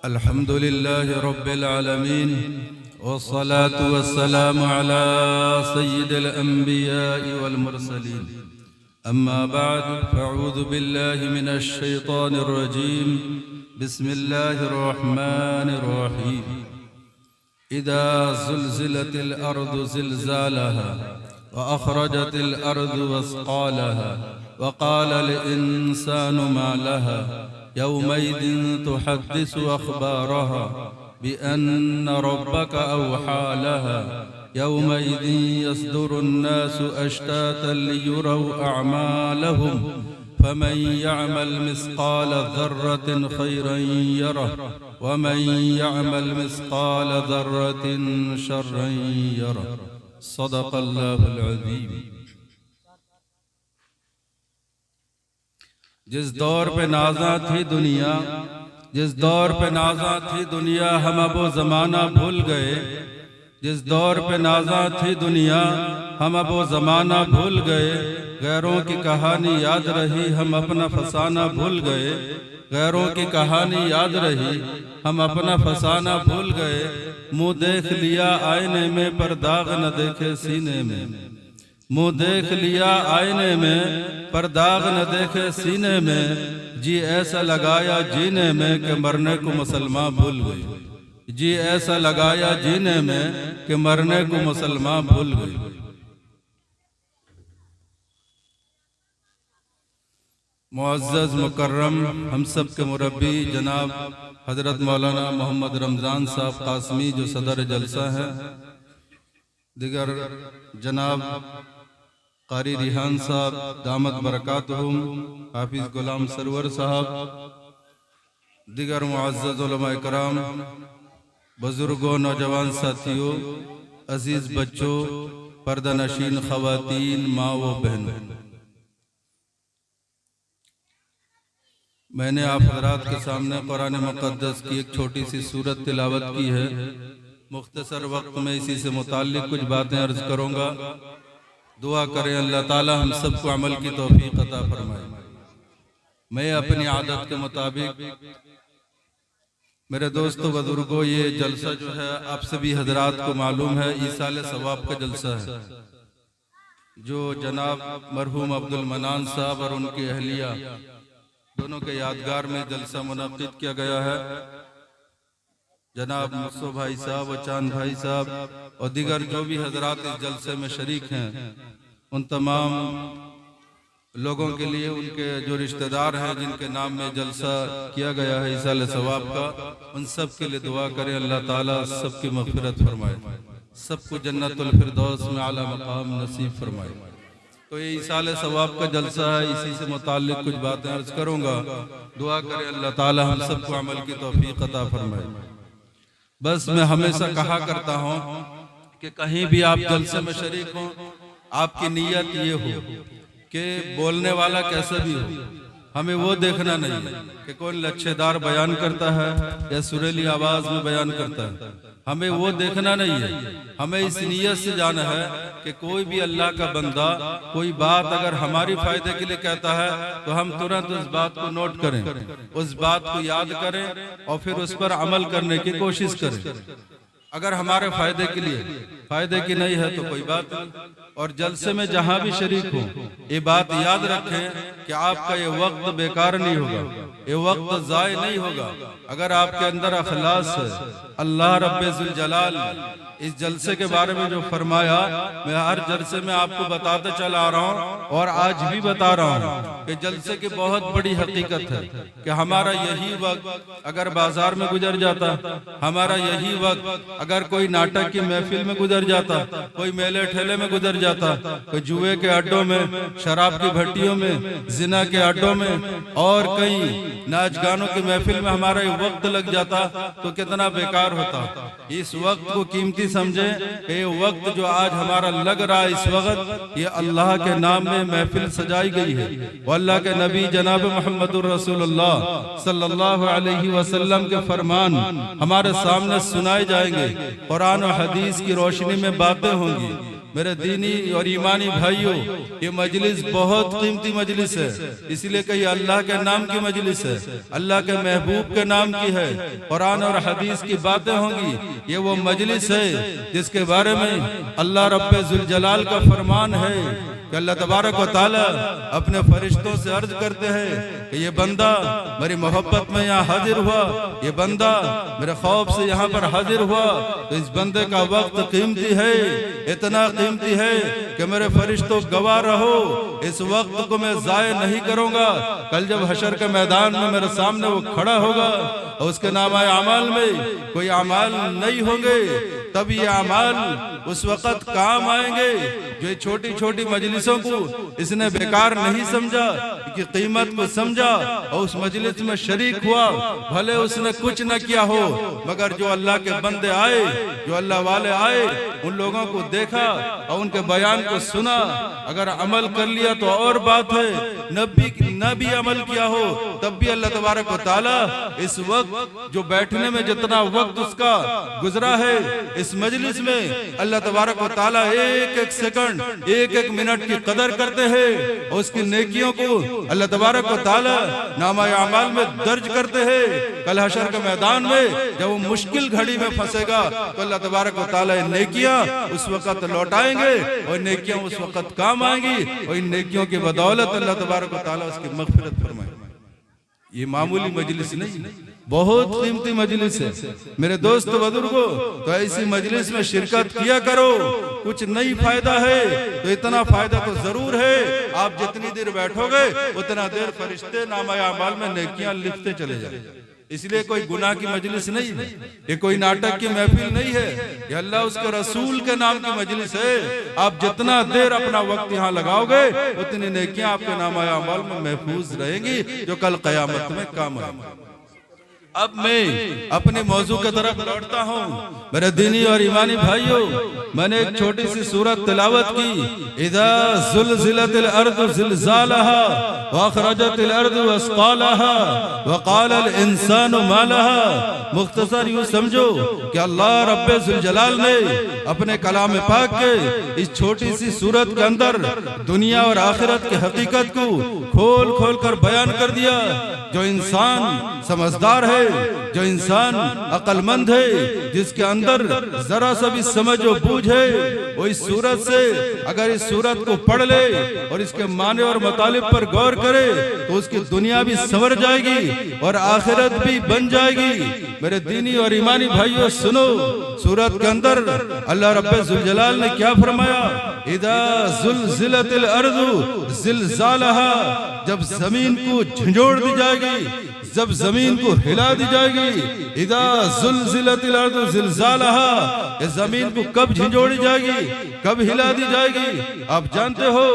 अल्हम्दुलिल्लाह रब्बिल आलमीन वस्सलातु वस्सलामु अला सय्यिदिल अंबिया'i वल मुरसलीन अम्मा बाद फ़अऊज़ु बिल्लाहि मिनश शैतानिर रजीम बिस्मिल्लाहिर रहमानिर रहीम इज़ा ज़ुलज़िलतिल अर्दु ज़िलज़ालहा व अख़रजतिल अर्दु असक़ालहा व क़ालल इंसानु मा लहा यौमइज़िन तुहद्दिसु अख़बारहा बिअन्न रब्बक अवहा लहा यौमइज़िन यस्दुरुन्नासु अश्तातन लियुरौ अअमालहुम फमन यअमल मिस्क़ाल ज़र्रतिन खैरन यरह वमन यअमल मिस्क़ाल ज़र्रतिन शर्रन यरह। सदक़ल्लाहुल अज़ीम। जिस दौर पे नाज़ा थी दुनिया, जिस दौर पे नाज़ा थी दुनिया, हम अब वो ज़माना भूल गए। जिस दौर पे नाज़ा थी दुनिया, हम अब वो ज़माना भूल गए। गैरों की कहानी याद रही, हम अपना फसाना भूल गए। गैरों की कहानी याद रही, हम अपना फसाना भूल गए। मुँह देख लिया आईने में पर दाग न देखे सीने में। मुँह देख लिया आईने में पर दाग न देखे सीने में। जी ऐसा लगाया जीने में कि मरने को मुसलमान भूल गई। जी ऐसा लगाया जीने में कि मरने को मुसलमान भूल गई। मुअज़्ज़ज़ मुकर्रम हम सब के मुरब्बी जनाब हज़रत मौलाना मोहम्मद रमज़ान साहब कासमी जो सदर जलसा है, दिगर जनाब कारी रिहान साहब दामत बरकातहुम, हाफिज गुलाम सरवर साहब, दिगर मुअज़्ज़ज़ उलमा इकराम, बुजुर्गों, नौजवान साथियों, अजीज बच्चों, पर्दा नशीन ख़वातीन, माँ व बहनों, मैंने आप हज़रात के सामने कुरान मुक़द्दस की एक छोटी सी सूरत तिलावत की है। मुख्तसर वक्त में इसी से मुताल्लिक़ कुछ बातें अर्ज़ करूँगा। दुआ करें अल्लाह ताला हम सबको अमल की तौफीक अता फरमाए। मैं अपनी आदत के मुताबिक, मेरे दोस्तों बुजुर्गों, ये जलसा जो है आप सभी हजरात को मालूम है, ईसाल सवाब का जलसा है जो जनाब मरहूम अब्दुल मनान साहब और उनकी अहलिया दोनों के यादगार में जलसा मुनक़्क़िद किया गया है। जनाब मुसो भाई साहब और चांद भाई साहब और दिगर जो भी हजरात इस जलसे में शरीक हैं, उन तमाम लोगों के लिए, उनके जो रिश्तेदार हैं जिनके नाम में जलसा किया गया है ईसाल सवाब का, उन सब के लिए दुआ करें अल्लाह ताला सबकी मग़फ़िरत फरमाए, सबको जन्नतुल फिरदौस में आला मकाम नसीब फरमाए। तो ये ईसाल सवाब का जलसा है, इसी से मुताल्लिक़ कुछ बातें अर्ज़ करूँगा। दुआ करें अल्लाह ताला हम सबको अमल की तौफीक अता फरमाए। बस मैं हमेशा कहा करता हूँ कि कहीं भी आप जलसे में शरीक हों, आपकी नीयत ये हो कि बोलने वाला कैसे भी हो, हमें वो देखना नहीं है कि कौन लच्छेदार बयान करता है या सुरीली आवाज में बयान करता है। हमें वो देखना नहीं है। हमें इस नीयत से जाना है कि कोई भी अल्लाह का बंदा कोई बात अगर हमारी फायदे के लिए कहता है तो हम तुरंत उस बात को नोट करें, उस बात को याद करें और फिर उस पर अमल करने की कोशिश करें। अगर हमारे फायदे के लिए, फायदे की नहीं है तो कोई बात नहीं। और जलसे में जहां भी शरीक हो, ये बात याद रखें कि आपका ये वक्त बेकार नहीं होगा, ये वक्त ज़ाय नहीं होगा अगर आपके अंदर अखलास है। अल्लाह रब्बे ज़ुल जलाल इस जलसे के बारे में जो फरमाया, मैं हर जलसे में आपको बताते चला आ रहा हूँ और आज भी बता रहा हूँ कि जलसे की बहुत बड़ी हकीकत है कि हमारा यही वक्त अगर बाजार में गुजर जाता, हमारा यही वक्त अगर कोई नाटक की महफिल में गुजर जाता, कोई मेले ठेले में गुजर जाता, कोई जुए के अड्डों में, शराब की भट्टियों में, जिना के अड्डों में और कई नाच गानों की महफिल में हमारा ये वक्त लग जाता तो कितना बेकार होता। इस वक्त को कीमती समझे कि ये वक्त जो आज हमारा लग रहा है, इस वक्त ये अल्लाह के नाम में महफिल सजाई गई है। वो अल्लाह के नबी जनाब मोहम्मदुर रसूलुल्लाह सल्लल्लाहु अलैहि वसल्लम के फरमान हमारे सामने सुनाए जाएंगे, कुरान और हदीस की रोशनी में बातें होंगी। मेरे दीनी और ईमानी भाइयों, ये मजलिस बहुत कीमती मजलिस है, इसलिए कहीं अल्लाह के नाम की मजलिस है, अल्लाह के महबूब के नाम की है, कुरान और हदीस की बातें होंगी। ये वो मजलिस है जिसके बारे में अल्लाह रब्बे जुल जलाल का फरमान है कि अल्लाह तबारक व तआला अपने फरिश्तों से अर्ज करते हैं कि ये बंदा मेरी मोहब्बत में यहाँ हाजिर हुआ, ये बंदा मेरे खौफ से यहाँ पर हाजिर हुआ, तो इस बंदे का वक्त कीमती है, इतना कीमती है कि मेरे फरिश्तों गवाह रहो, इस वक्त को मैं जाया नहीं करूंगा। कल जब हशर के मैदान में मेरे सामने वो खड़ा होगा और उसके नामा अमाल में कोई अमाल नहीं होंगे, तब ये अमाल उस वक्त काम आएंगे जो छोटी छोटी मजलिसों को इसने बेकार नहीं समझा, कि कीमत को समझा और उस मजलिस में शरीक हुआ। भले उसने कुछ न किया हो, मगर जो अल्लाह के बंदे आए, जो अल्लाह वाले आए, उन लोगों को देखा और उनके बयान को सुना, अगर अमल कर लिया तो और बात है, न भी अमल किया हो तब भी अल्लाह तबारक व तआला इस वक्त जो बैठने में जितना वक्त उसका गुजरा है इस मजलिस में, अल्लाह तबारक व तआला एक एक सेकंड, एक एक मिनट की कदर करते हैं और उसकी नेकियों को अल्लाह तबारक व तआला नामा अमाल में दर्ज करते हैं। कल हशर के मैदान में जब वो मुश्किल घड़ी में फंसेगा तो अल्लाह तबारक व तआला नेकियां उस वक्त लौटाएंगे और नेकियां उस वक्त काम आएंगी और इन नेकियों की बदौलत अल्लाह तबारक व तआला उसकी मग़फ़िरत फरमाएगा। ये मामूली मजलिस नहीं, बहुत कीमती मजलिस है मेरे दोस्त बुजुर्गों। तो ऐसी मजलिस में शिरकत किया करो, कुछ नहीं फायदा है तो इतना फायदा तो जरूर है, आप जितनी देर बैठोगे उतना देर फरिश्ते नामा अमाल में नेकियां लिखते चले जाए। इसलिए कोई गुनाह की मजलिस नहीं है, ये कोई नाटक की महफिल नहीं है, ये अल्लाह उसके रसूल के नाम की मजलिस है। आप जितना देर अपना वक्त यहाँ लगाओगे उतनी नेकियां आपके नामा अमाल में महफूज रहेंगी जो कल क़यामत में काम आएंगी। अब मैं अपने मौजू की तरफ लौटता हूँ। मेरे दीनी और ईमानी भाइयों, मैंने एक छोटी सी सूरत तिलावत की, इज़ा ज़ुलज़िलतिल अर्ज़ु ज़िलज़ालहा व अख़रजतिल अर्ज़ु अस्क़ालहा व क़ालल इंसानु मा लहा। मुख्तसर यूँ समझो कि अल्लाह रब्बे ज़ुल जलाल ने अपने कलाम पाक के इस छोटी सी सूरत के अंदर दुनिया और आखिरत की हकीकत को खोल खोल कर बयान कर दिया। जो इंसान समझदार है, जो इंसान अक्लमंद है, जिसके अंदर जरा सा भी समझ और बूझ है, वो इस सूरत से अगर इस सूरत को पढ़ ले और इसके माने और मतलब पर गौर करे तो उसकी दुनिया भी संवर जाएगी और आखिरत भी बन जाएगी। मेरे दीनी और ईमानी भाइयों सुनो, सूरत के अंदर अल्लाह रब्बे ज़ुल जलाल ने क्या फरमाया, इज़ा ज़ुलज़िलतिल अर्ज़ु ज़िलज़ालहा, जब जमीन को झंझोड़ दी जाएगी, जब जमीन को हिला दी जाएगी। इज़ा ज़ुलज़िलतिल अर्ज़ु ज़िलज़ालहा, ये जमीन को कब झंझोड़ी जाएगी, कब हिला दी जाएगी? आप जानते हो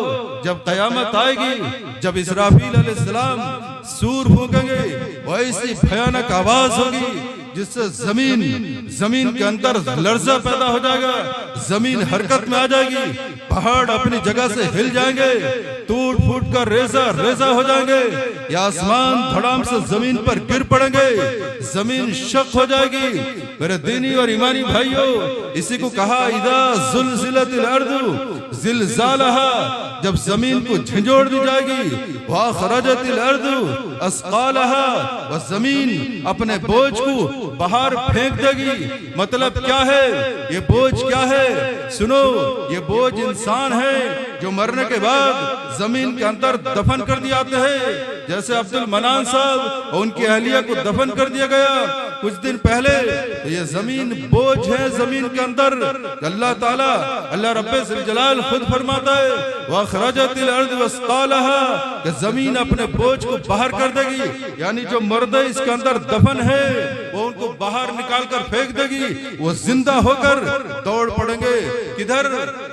जब क़यामत आएगी, जब इसराफील अलैहिस्सलाम सूर फूकेंगे, वैसी भयानक आवाज होगी जिससे जमीन के अंदर लर्जा पैदा हो जाएगा, जमीन हरकत में आ जाएगी, पहाड़ अपनी जगह से हिल जाएंगे, टूट फूट कर रेजा हो जाएंगे, या आसमान धड़ाम से जमीन पर गिर पड़ेंगे, जमीन शक हो जाएगी। मेरे दीनी और ईमानी भाइयों, इसी को कहा इज़ा ज़ुलज़िलतिल अर्ज़ु ज़िलज़ालहा, जब जमीन को झंझोड़ दी जाएगी, व अख़रजतिल अर्ज़ु अस्क़ालहा, व जमीन अपने बोझ को बाहर फेंक देगी। मतलब क्या है, ये बोझ क्या है? सुनो, ये बोझ इंसान है जो मरने के बाद जमीन के अंदर दफन कर दिए जाते हैं। जैसे अब्दुल मनान साहब और उनकी अहलिया को दफन कर दिया गया कुछ दिन पहले, तो ये जमीन बोझ है जमीन के अंदर। अल्लाह ताला, अल्लाह रब्बे ज़ुल जलाल खुद फरमाता है, व अख़रजतिल अर्ज़ु अस्क़ालहा, कि जमीन अपने बोझ को बाहर कर देगी, यानी जो मर्दे इसके अंदर दफन है वो उनको बाहर निकाल कर फेंक देगी, वो जिंदा होकर दौड़ पड़ेंगे किधर?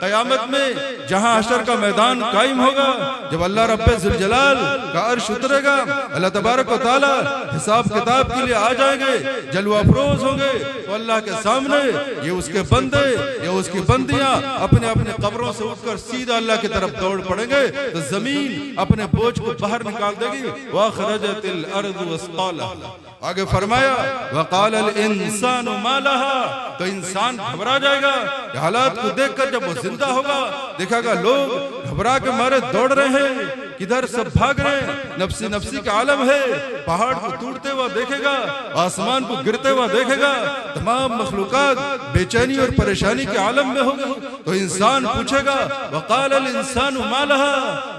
क़यामत में, जहां हशर का मैदान कायम होगा, जब अल्लाह रब्बे ज़ुल जलाल का अर्श उतरेगा, अल्लाह तबारक व तआला हिसाब किताब के लिए आ जाएंगे, जलवा अफरोज होंगे, तो अल्लाह के सामने ये उसके बंदे या उसकी बंदियां अपने अपने कब्रों से उठकर सीधा अल्लाह की तरफ दौड़ पड़ेंगे, तो जमीन अपने बोझ को बाहर निकाल देगी। व अख़रजतिल अर्ज़ु अस्क़ालहा, आगे फरमाया वक़ाल अल इंसानु मा लहा, तो इंसान घबरा जाएगा। हालात को देखकर जब वो जिंदा होगा देखेगा लोग घबरा के मारे दौड़ रहे हैं, किधर सब भाग रहे हैं, नफ्सी नफ्सी का आलम है। पहाड़ को टूटते हुआ देखेगा, आसमान को गिरते हुआ देखेगा, तमाम मखलूकात बेचैनी और परेशानी के आलम में होगी। तो इंसान पूछेगा वक़ाल अल इंसानु मा लहा,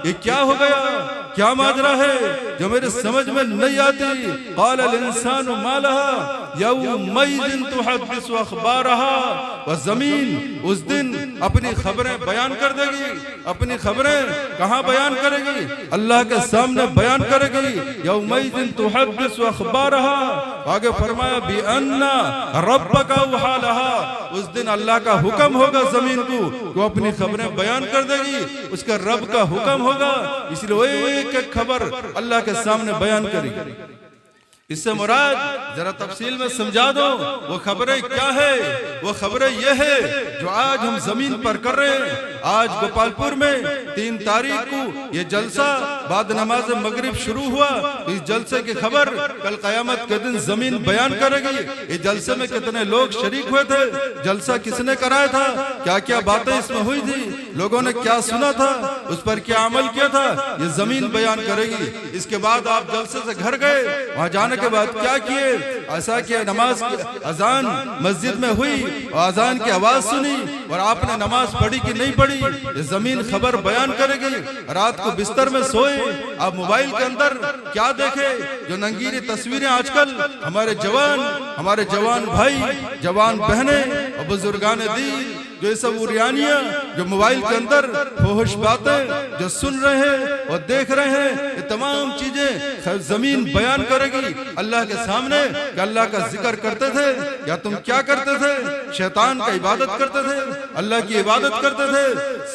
ये क्या हो गया, क्या माजरा है जो मेरे समझ में नहीं आती। क़ाल अल इंसानु मा लहा यौमइज़िन तुहद्दिसु अख़बारहा, वह जमीन उस दिन अपनी खबरें बयान कर देगी। अपनी खबरें कहाँ बयान करेगी? अल्लाह के सामने बयान करेगी। यौमइज़िन तुहद्दिसु अख़बारहा, आगे फरमाया बिअन्ना रब्बका औहा लहा, उस दिन अल्लाह का हुक्म होगा जमीन को, वो अपनी खबरें बयान कर देगी। उसका रब का हुक्म होगा, इसलिए एक एक खबर अल्लाह के सामने बयान करेगी। इससे मुराद जरा तफसील में समझा दो, वो खबरें क्या है? वो खबरें ये है जो आज हम जमीन पर कर रहे हैं। आज गोपालपुर में 3 तारीख को ये जलसा बाद नमाज मगरिब शुरू हुआ। इस जलसे की खबर कल क़यामत के दिन जमीन बयान करेगी। इस जलसे में कितने लोग शरीक हुए थे, जलसा किसने कराया था, क्या क्या बातें इसमें हुई थी, लोगों ने क्या सुना था, उस पर क्या अमल किया था, ये जमीन बयान करेगी। इसके बाद आप जलसे से घर गए, वहां जाने के बाद क्या किए? ऐसा किया नमाज की अजान मस्जिद में हुई और अजान की आवाज सुनी और आपने नमाज पढ़ी कि नहीं पढ़ी, ये जमीन खबर बयान करेगी। रात को बिस्तर में सोए, आप मोबाइल के अंदर क्या देखे? जो नंगीरी तस्वीरें आजकल हमारे जवान भाई, जवान बहने और बुजुर्गान दीन, जो ये सब उरियानियां जो मोबाइल के अंदर फोहश बातें जो सुन रहे हैं और देख रहे हैं, ये तमाम चीजें जमीन बयान करेगी अल्लाह के सामने कि अल्लाह का जिक्र करते थे या तुम क्या करते थे? शैतान का इबादत करते थे, अल्लाह की इबादत करते थे।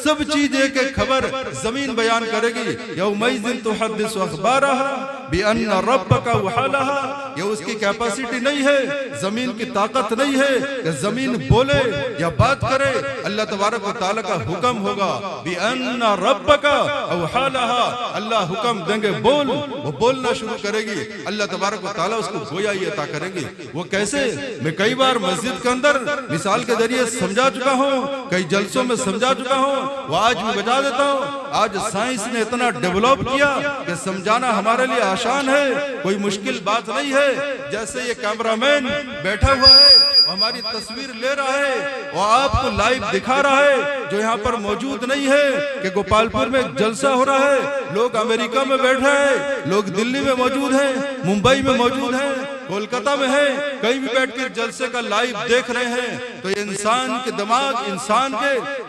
सब चीज एक एक खबर जमीन बयान करेगी। यौमइज़िन तुहद्दिसु अख़बारहा बिअन्ना रब्बका औहा लहा, ये उसकी कैपेसिटी नहीं है, जमीन की ताकत नहीं है कि जमीन बोले या बात करे। अल्लाह तबारक व तआला का हुक्म होगा बिअन्ना रब्बका औहा लहा, अल्लाह हुक्म देंगे बोल, वो बोलना शुरू करेगी। अल्लाह तबारक व तआला उसको गोयाई अता करेंगे। वो कैसे? मैं कई बार मस्जिद के अंदर मिसाल के जरिए समझा चुका हूँ, कई जलसों में समझा चुका हूँ, वो आज भी बता देता हूँ। आज साइंस ने इतना डेवलप किया कि समझाना हमारे लिए आसान है, कोई मुश्किल बात नहीं है। जैसे ये कैमरामैन बैठा हुआ है, हमारी तस्वीर ले रहा है और आपको लाइव दिखा रहा है, जो यहाँ पर मौजूद नहीं है कि गोपालपुर में एक जलसा हो रहा है। लोग अमेरिका में बैठे हैं, लोग दिल्ली में मौजूद हैं, मुंबई में मौजूद हैं, कोलकाता में है, कहीं भी बैठकर जलसे का लाइव देख रहे हैं। तो इंसान के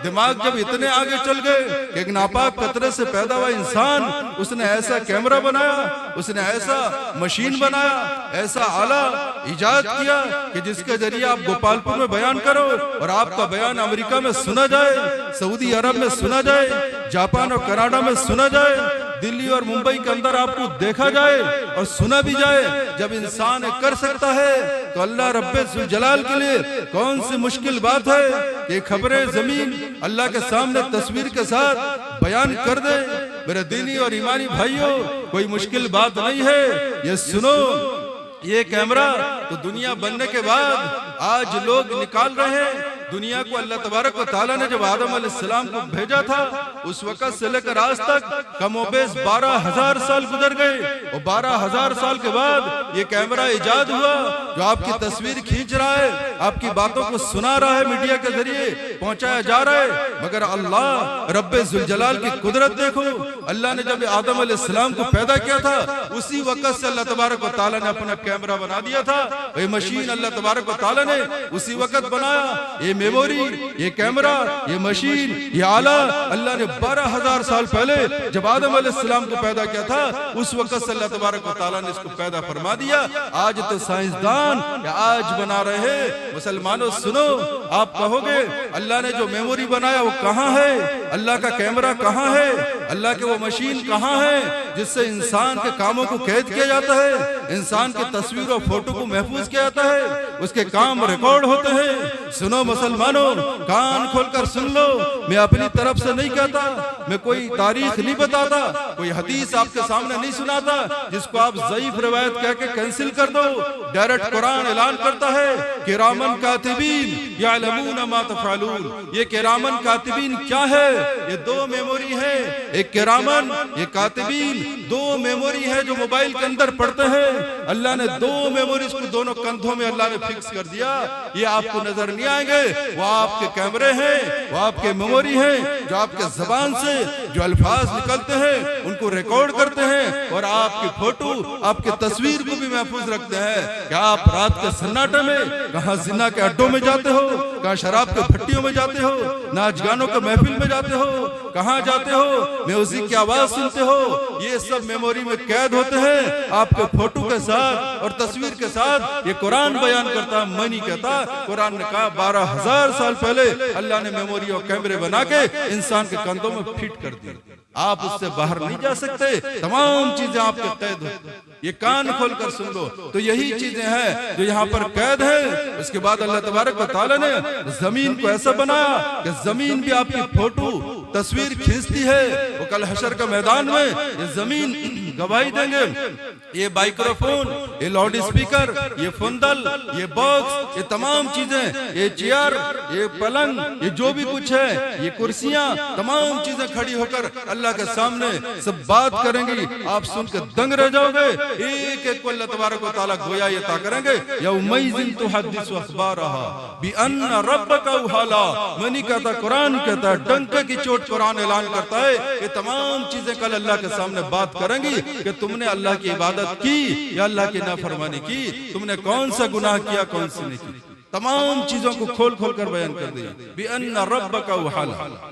दिमाग जब इतने आगे चल गए कि एक नापाक कतरे से पैदा हुआ इंसान, उसने ऐसा कैमरा बनाया, उसने ऐसा मशीन बनाया, ऐसा आला इजाद किया कि जिसके जरिए आप गोपालपुर में बयान करो और आपका बयान अमेरिका में सुना जाए, सऊदी अरब में सुना जाए, जापान और कनाडा में सुना जाए, दिल्ली और मुंबई के अंदर आपको देखा जाए और सुना भी जाए। जब इंसान कर सकता है तो अल्लाह रब्बे जुल जलाल के लिए कौन सी मुश्किल बात है कि खबरें जमीन अल्लाह के सामने तस्वीर के साथ बयान कर दे। मेरे दीनी और ईमानी भाइयों, कोई मुश्किल बात नहीं है। ये सुनो, ये कैमरा तो दुनिया बनने के बाद आज लोग निकाल रहे हैं। दुनिया को अल्लाह तबारक व तआला ने जब आदम अलैहिस्सलाम को भेजा था, उस वक़्त से लेकर आज तक कमोबेश 12,000 साल गुजर गए और 12,000 साल के बाद ये कैमरा इजाद हुआ जो आपकी तस्वीर खींच रहा है, आपकी बातों को सुना रहा है, मीडिया के जरिए पहुंचाया जा रहा है। मगर अल्लाह रब्बे जुल जलाल की कुदरत देखो, अल्लाह ने जब आदम अलैहिस्सलाम को पैदा किया था, उसी वक़्त से अल्लाह तबारक व तआला ने अपना कैमरा बना दिया था। ये मशीन अल्लाह तबारक व तआला ने उसी वक़्त बनाया। ये मेमोरी, ये कैमरा, ये मशीन, ये आला अल्लाह ने 12,000 साल पहले जब आदम अलैहिस्सलाम को पैदा किया था, उस वक़्त से अल्लाह तबारक व तआला ने इसको पैदा फरमा दिया। आज तो साइंसदान आज बना रहे हैं। मुसलमानों सुनो, आप कहोगे अल्लाह ने जो मेमोरी बनाया वो कहाँ है, अल्लाह का कैमरा कहाँ है, अल्लाह के वो मशीन कहाँ है जिससे इंसान के कामों को कैद किया जाता है, इंसान की तस्वीर और फोटो को महफूज किया जाता है, उसके काम रिकॉर्ड होते हैं। सुनो मुसलमान मुसलमानों कान खोलकर सुन लो, मैं अपनी तरफ से नहीं कहता, मैं कोई तारीख नहीं बताता, कोई हदीस आपके सामने नहीं सुनाता जिसको आप ज़ईफ रिवायत कह के कैंसिल कर दो। डायरेक्ट कुरान ऐलान करता है किरामन कातिबीन यअलमून मा तफअलून। ये किरामन कातिबीन क्या है? ये दो मेमोरी है, एक किरामन, ये कातिबीन, दो मेमोरी है जो मोबाइल के अंदर पढ़ते हैं। अल्लाह ने दो मेमोरी को दोनों कंधों में अल्लाह ने फिक्स कर दिया। ये आपको नजर नहीं आएंगे, वो आपके कैमरे हैं, वो आपके मेमोरी हैं जो आपके जबान से जो अल्फाज निकलते हैं उनको रिकॉर्ड करते हैं और आपकी फोटो, आपकी तस्वीर को भी महफूज रखते हैं। क्या आप रात के सन्नाटे में कहाँ जिना के अड्डों में जाते हो, कहाँ शराब के भट्टियों में जाते हो, नाच गानों के महफिल में जाते हो, कहाँ जाते हो, म्यूजिक की आवाज सुनते हो, ये सब मेमोरी में कैद होते हैं आपके फोटो के साथ और तस्वीर के साथ। ये कुरान बयान करता, मैं नहीं कहता। कुरान ने कहा 12,000 साल पहले अल्लाह ने मेमोरी और कैमरे बना के इंसान के कंधों में फिट कर दी। आप उससे बाहर नहीं जा सकते, तमाम चीजें आपके कैद हो। ये कान खोलकर सुन लो। तो यही चीजें हैं जो यहाँ पर कैद है। उसके बाद अल्लाह तबारक व तआला ने जमीन को ऐसा बनाया कि जमीन भी आपकी फोटो तस्वीर खींचती है। वो कल हशर का मैदान में ये जमीन गवाही देंगे। ये माइक्रोफोन, ये लाउड स्पीकर, ये फुंदल, ये बॉक्स, ये तमाम चीजें, ये चेयर, ये पलंग, ये जो भी कुछ है, ये कुर्सियां, तमाम चीजें खड़ी होकर अल्लाह के सामने सब बात करेंगी। आप सुनकर दंग रह जाओगे। एक एक को अल्लाह तबारक व तआला गोया ये ता करेंगे यौमइज़िन तुहद्दिसु अख़बारहा बिअन्न रब्बका उहाला। मैं नहीं कहता, कुरान कहता है, डंके की चोट कुरान ऐलान करता है। ये तमाम चीजें कल अल्लाह के सामने बात करेंगी कि तुमने अल्लाह की इबादत की या अल्लाह की नाफरमानी की, तुमने कौन सा गुनाह किया, कौन सी नहीं की। तमाम चीजों को खोल खोल कर बयान कर दिया। बिअन्न रब्बका उहाला।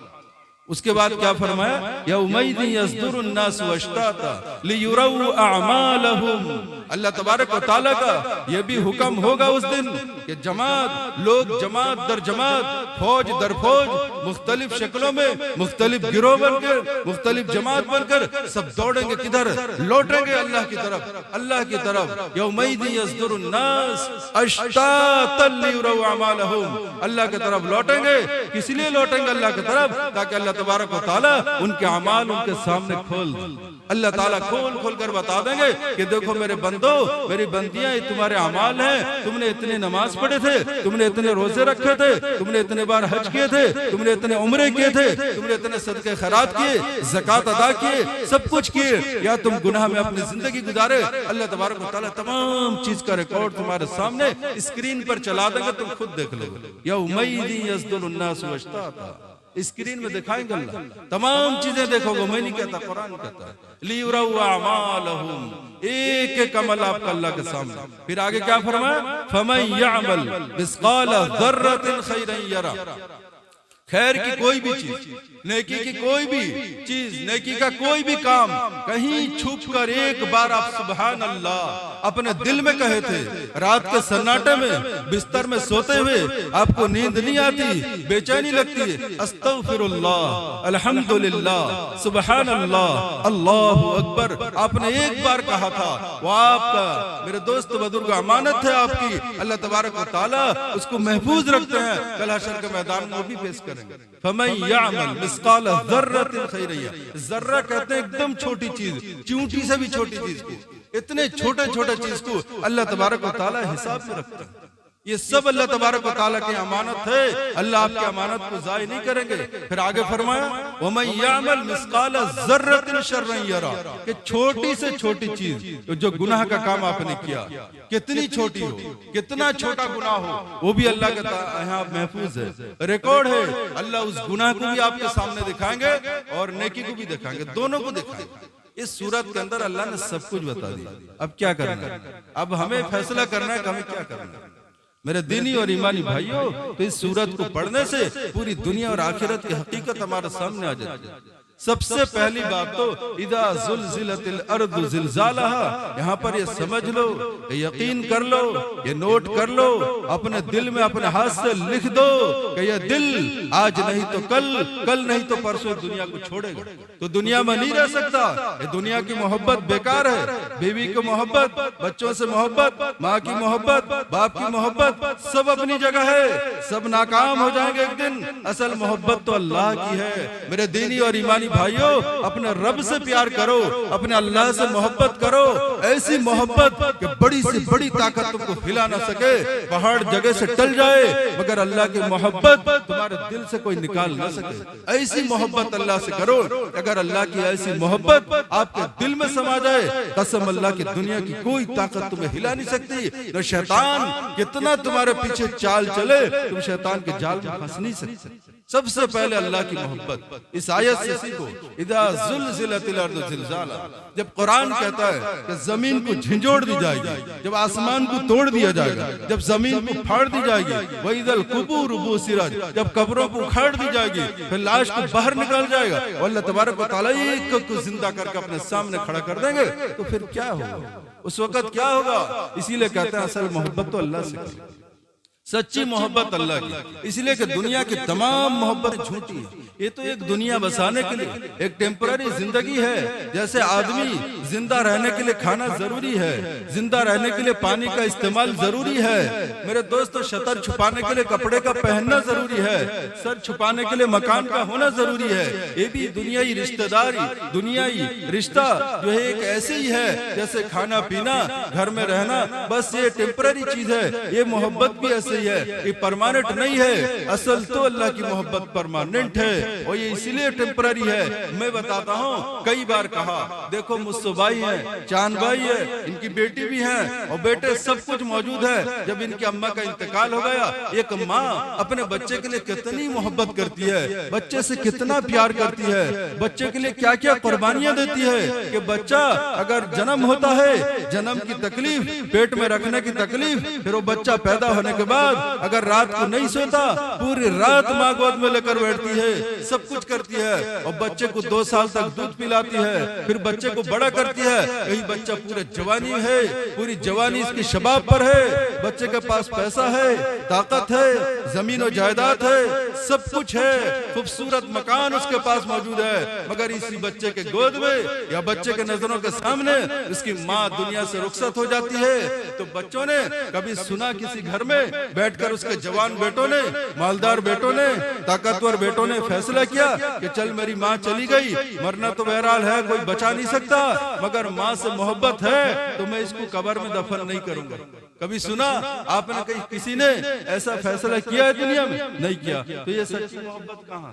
उसके बाद क्या फरमाया? यौमइज़िन यस्दुरुन नासु अश्ताता लियुरऊ अअमालहुम। अल्लाह तबारक व तआला का यह भी हुक्म होगा उस दिन कि जमात, लोग जमात दर जमात, फौज दर फौज, मुख्तलिफ शक्लों में, मुख्तलिफ गिरोह बनकर, मुख्तलिफ जमात बनकर सब दौड़ेंगे किधर? लौटेंगे अल्लाह की तरफ, अल्लाह की तरफ। यौमइज़िन यस्दुरुन नास अश्तातन लियुरऊ अअमालहुम। अल्लाह की तरफ लौटेंगे। किस लिए लौटेंगे अल्लाह की तरफ? ताकि अल्लाह तबारक व तआला उनके अमाल उनके सामने खोल, अल्लाह ताला खोल खोल कर बता देंगे कि देखो मेरे बंदो, मेरी बंदियां, ये तुम्हारे अमाल हैं। तुमने इतने नमाज पढ़े थे, तुमने इतने रोजे रखे थे, तुमने इतने बार हज किए थे, तुमने इतने उम्रे किए थे, तुमने इतने सदके खैरात किए, ज़कात अदा किए, सब कुछ किए, या तुम गुनाह में अपनी जिंदगी गुजारे। अल्लाह तबारक व तआला तमाम चीज का रिकॉर्ड तुम्हारे सामने स्क्रीन पर चला देंगे, तुम खुद देख लोगे। यौमइज़िन यस्दुरुन नासु अश्ताता। स्क्रीन में दिखाएंगे अल्लाह, तमाम चीजें देखोगे। मैं नहीं कहता, कुरान कहता है लियुरऊ अअमालहुम। एक एक अमल आपका अल्लाह के सामने। फिर आगे क्या फरमाया? फमन यअमल मिस्काल ज़र्रतिन खैरन यरा। खैर की कोई भी चीज, नेकी की कोई भी चीज, नेकी का कोई भी काम कहीं छुप कर एक बार आप सुभान अल्लाह अपने दिल में कहे थे, रात के सन्नाटे में बिस्तर में सोते हुए आपको नींद नहीं आती, बेचैनी लगती है, अस्तगफिरुल्लाह, अल्हम्दुलिल्लाह, सुभान अल्लाह, अल्लाहु अकबर आपने एक बार कहा था, वो आपका मेरे दोस्त बुजुर्ग अमानत है आपकी। अल्लाह तबारक व तआला उसको महफूज रखते हैं। कल हशर के मैदान में वो भी पेश करेंगे। फमन यअमल मिस्काल ज़र्रतिन खैरिया। जर्रा कहते हैं एकदम छोटी चीज, चींटी से भी छोटी चीज को, इतने छोटे छोटे चीज को अल्लाह तबारक व तआला हिसाब में रखता है। ये सब अल्लाह तबारक व तआला की अमानत है। अल्लाह आपकी अमानत को जाय नहीं करेंगे। फिर आगे फरमाया वमन यअमल मिस्काल ज़र्रतिन शर्रन यरा, कि छोटी से छोटी चीज जो गुनाह का काम आपने किया, कितनी छोटी हो, कितना छोटा गुनाह हो, वो भी अल्लाह के यहाँ महफूज है, रिकॉर्ड है। अल्लाह उस गुनाह को भी आपके सामने दिखाएंगे और नेकी को भी दिखाएंगे, दोनों को दिखाएंगे। इस सूरत के अंदर अल्लाह ने सब कुछ बता दिया। अब क्या करना है? अब हमें फैसला करना है कि हमें क्या करना है। मेरे दीनी और ईमानी भाइयों, तो इस सूरत को पढ़ने से पूरी दुनिया और आखिरत की हकीकत हमारे सामने आ जाती है। सबसे पहली बात तो इदा ज़ुलज़िलतिल अर्दु ज़िलज़ालहा, यहाँ पर ये समझ लो, ये यकीन कर लो, ये नोट कर लो, अपने दिल में अपने हाथ से लिख दो कि ये दिल आज नहीं तो कल, कल नहीं तो परसों दुनिया को छोड़ेगा, तो दुनिया में नहीं रह सकता। ये दुनिया की मोहब्बत बेकार है। बीवी की मोहब्बत, बच्चों से मोहब्बत, माँ की मोहब्बत, बाप की मोहब्बत, सब अपनी जगह है, सब नाकाम हो जाएंगे एक दिन। असल मोहब्बत तो अल्लाह की है। मेरे दीनी और ईमानी भाइयों, अपने रब से प्यार करो, अपने अल्लाह से मोहब्बत करो, ऐसी मोहब्बत कि बड़ी से बड़ी ताकत तुमको हिला ना सके, पहाड़ जगह से टल जाए, मगर अल्लाह की मोहब्बत तुम्हारे दिल से कोई निकाल ना सके। ऐसी मोहब्बत अल्लाह से करो। अगर अल्लाह की ऐसी मोहब्बत आपके दिल में समा जाए, कसम अल्लाह की, दुनिया की कोई ताकत तुम्हें हिला नहीं सकती। न शैतान कितना तुम्हारे पीछे चाल चले, तुम शैतान के जाल में फंस नहीं सकते। सबसे पहले अल्लाह की मोहब्बत, इस आयत से सीखो। इदा ज़ुलज़िलतिल अर्दु ज़िलज़ालहा, जब कुरान कहता है कि जमीन को झंझोड़ दी जाएगी, जब आसमान को तोड़ दिया जाएगा, जब जमीन को फाड़ दी जाएगी, वइज़ल कुबूर बुसिरत, जब कब्रों को उखाड़ दी जाएगी, फिर लाश को बाहर निकाल जाएगा, अल्लाह तबारक व तआला एक को जिंदा करके अपने सामने खड़ा कर देंगे, तो फिर क्या होगा? उस वक्त क्या होगा? इसीलिए कहते हैं असल मोहब्बत तो अल्लाह से, सच्ची मोहब्बत अल्लाह की। इसलिए कि दुनिया की तमाम मोहब्बत झूठी है। ये तो एक दुनिया बसाने के लिए एक टेम्पररी जिंदगी है। जैसे आदमी जिंदा रहने के लिए खाना जरूरी है, जिंदा रहने के लिए पानी का इस्तेमाल जरूरी है। मेरे दोस्तों, शतर छुपाने के लिए कपड़े का पहनना जरूरी है, सर छुपाने के लिए मकान का होना जरूरी है। ये भी दुनियाई रिश्तेदारी, दुनियाई रिश्ता जो है एक ऐसे ही है जैसे खाना पीना, घर में रहना, बस ये टेम्पररी चीज है। ये मोहब्बत भी ऐसे है, ये परमानेंट नहीं है। असल तो अल्लाह की मोहब्बत परमानेंट है, और ये इसीलिए टेम्पररी है। मैं बताता हूँ, कई बार कहा, देखो मुझसे भाई है, चांद भाई है, इनकी बेटी भी है, और बेटे सब कुछ मौजूद है। जब इनकी अम्मा का इंतकाल हो गया, एक माँ अपने बच्चे के लिए कितनी मोहब्बत करती है, बच्चे से कितना प्यार करती है, बच्चे के लिए क्या क्या कुर्बानियां देती है। कि बच्चा अगर जन्म होता है, जन्म की तकलीफ, पेट में रखने की तकलीफ, फिर वो बच्चा पैदा होने के बाद अगर रात को नहीं सोता, पूरी रात माँ गोद में लेकर बैठती है, सब कुछ करती है, और बच्चे को 2 साल तक दूध पिलाती है, फिर बच्चे को बड़ा करती है। यही बच्चा पूरे जवानी है, पूरी जवानी इसकी शबाब पर है, बच्चे के पास पैसा है, ताकत है, जमीन और जायदाद है, सब कुछ है, खूबसूरत मकान उसके पास मौजूद है, मगर इसी बच्चे के गोद में या बच्चे के नजरों के सामने उसकी माँ दुनिया से रुखसत हो जाती है। तो बच्चों ने कभी सुना किसी घर में बैठकर उसके जवान बेटों ने, मालदार बेटों ने, ताकतवर बेटों ने फैसला किया कि चल मेरी माँ चली गई, मरना तो बहरहाल है, कोई बचा नहीं सकता, मगर माँ से मोहब्बत है तो मैं इसको कब्र में दफन नहीं करूंगा। कभी सुना आपने कहीं किसी ने ऐसा फैसला किया है दुनिया में? नहीं किया। तो ये सच्ची मोहब्बत कहाँ?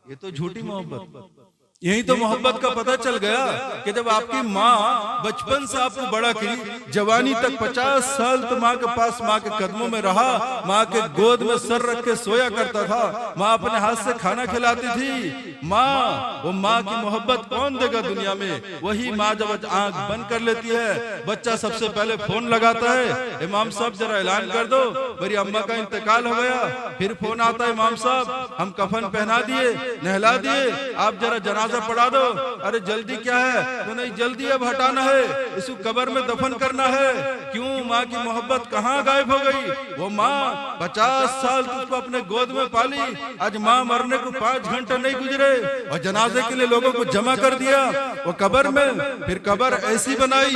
ये तो झूठी मोहब्बत। यही तो मोहब्बत का पता चल गया कि जब आपकी माँ बचपन से आपको बड़ा की, जवानी तक 50 साल तो माँ के पास, माँ के कदमों में रहा, माँ के गोद में सर रख के सोया करता था, माँ अपने हाथ से खाना खिलाती थी। माँ, वो माँ की मोहब्बत कौन देगा दुनिया में? वही माँ जब आंख बंद कर लेती है, बच्चा सबसे पहले फोन लगाता है, इमाम साहब जरा ऐलान कर दो मेरी अम्मा का इंतकाल हो गया। फिर फोन आता है, इमाम साहब हम कफन पहना दिए, नहला दिए, आप जरा जनाजा पढ़ा दो। अरे जल्दी क्या है? तो नहीं, जल्दी अब हटाना है, इसको कब्र में दफन करना है। क्यों? माँ की मोहब्बत कहाँ गायब हो गई? वो माँ 50 साल तुझको अपने गोद में पाली, आज माँ मरने को 5 घंटे नहीं गुजरे और जनाजे के लिए लोगों को जमा कर दिया वो कब्र में। फिर कब्र ऐसी बनाई,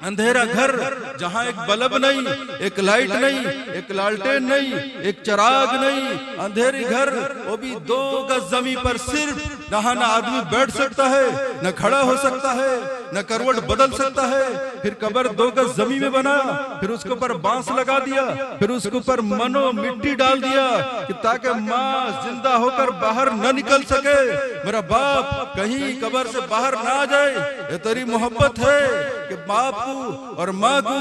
अंधेरा घर जहाँ एक बल्ब नहीं, एक लाइट नहीं, एक लालटेन नहीं, एक चिराग नहीं, अंधेरी घर, वो भी 2 गज जमीन पर सिर्फ, जहाँ ना आदमी बैठ सकता है, न खड़ा हो सकता है, न करवट बदल सकता है। फिर कब्र 2 गज जमीन में बना, फिर उसके ऊपर बांस लगा दिया, फिर उसके ऊपर मनो मिट्टी डाल दिया कि ताकि माँ जिंदा होकर बाहर न निकल सके, मेरा बाप कहीं कब्र से बाहर ना आ जाए। ये तेरी मोहब्बत है कि बाप को और माँ को,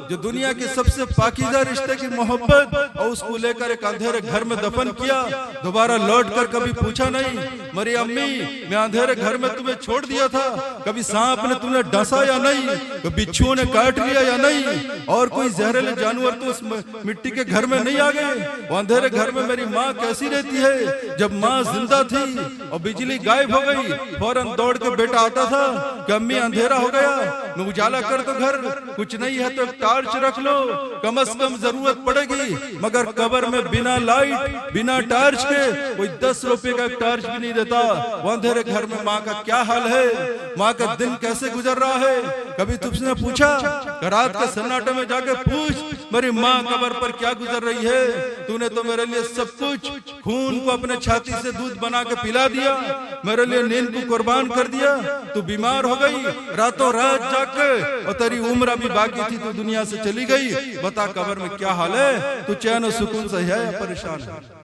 जो दुनिया के सबसे पाकीज़ा रिश्ते की मोहब्बत, और उसको लेकर एक अंधेरे घर में दफन किया, दोबारा लौट कर कभी पूछा नहीं, मेरी अम्मी मैं अंधेरे घर में तुम्हें छोड़ दिया था, कभी सांप ने तुमने डसा या नहीं, तो बिच्छुओं ने काट लिया या नहीं, और कोई जहरीले जानवर तो उस मिट्टी के घर में नहीं आ गए। वो अंधेरे घर में मेरी माँ कैसी रहती है? जब माँ जिंदा थी और बिजली गायब हो गई, फौरन दौड़ के बेटा आता था कि अम्मी अंधेरा हो गया, मैं उजाला कर दो घर, कुछ नहीं है तो एक टार्च रख लो, कम से कम जरूरत पड़ेगी। मगर कब्र में बिना लाइट बिना टार्च के कोई 10 रुपए का टार्च भी नहीं देता। वो अंधेरे घर में माँ का क्या हाल है, माँ का दिन कैसे गुजर रहा है? कभी तुमने पूछा? रात के सन्नाटे में जाके पूछ मेरी माँ कब्र पर क्या गुजर रही है। तूने तो मेरे लिए सब कुछ, खून को अपने छाती से दूध बना के पिला दिया, मेरे लिए नींद को कुर्बान कर दिया। तू बीमार हो गई रातों रात जाके, और तेरी उम्र अभी बाकी थी, तू दुनिया से चली गई। बता कब्र में क्या हाल है? तू चैन और सुकून से है या परेशान है?